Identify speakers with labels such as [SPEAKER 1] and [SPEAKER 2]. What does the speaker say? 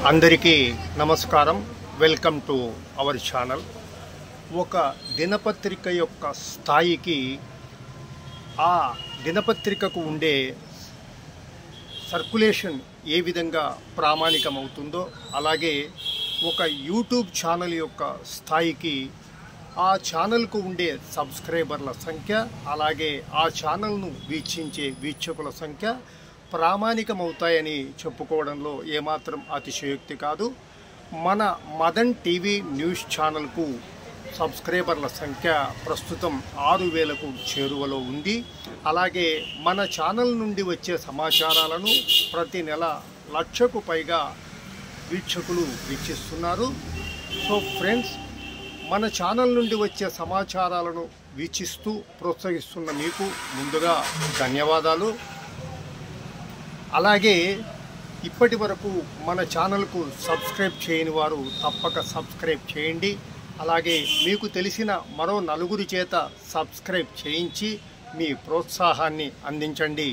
[SPEAKER 1] అందరికీ నమస్కారం. Welcome to our channel. ఒక దినపత్రిక యొక్క స్థాయికి ఆ దినపత్రికకు ఉండే సర్క్యులేషన్ ఏ విధంగా ప్రామాణికమవుతుందో అలాగే ఒక యూట్యూబ్ ఛానల్ యొక్క స్థాయికి ఆ ఛానల్కు ఉండే సబ్స్క్రైబర్ల సంఖ్య అలాగే ఆ ఛానల్ను వీక్షించే వీక్షకుల సంఖ్య ప్రామాణికమవుతాయని చెప్పుకోవడంలో ఏమాత్రం అతిశయోక్తి కాదు. మన మదన్ టీవీ న్యూస్ ఛానల్కు సబ్స్క్రైబర్ల సంఖ్య ప్రస్తుతం 6,000కు చేరువలో ఉంది. అలాగే మన ఛానల్ నుండి వచ్చే సమాచారాలను ప్రతి నెల 1,00,000కు పైగా వీక్షకులు వీక్షిస్తున్నారు. సో ఫ్రెండ్స్, మన ఛానల్ నుండి వచ్చే సమాచారాలను వీక్షిస్తూ ప్రోత్సహిస్తున్న మీకు ముందుగా ధన్యవాదాలు. అలాగే ఇప్పటి వరకు మన ఛానల్కు సబ్స్క్రైబ్ చేయని వారు తప్పక సబ్స్క్రైబ్ చేయండి. అలాగే మీకు తెలిసిన మరో 4 చేత సబ్స్క్రైబ్ చేయించి మీ ప్రోత్సాహాన్ని అందించండి.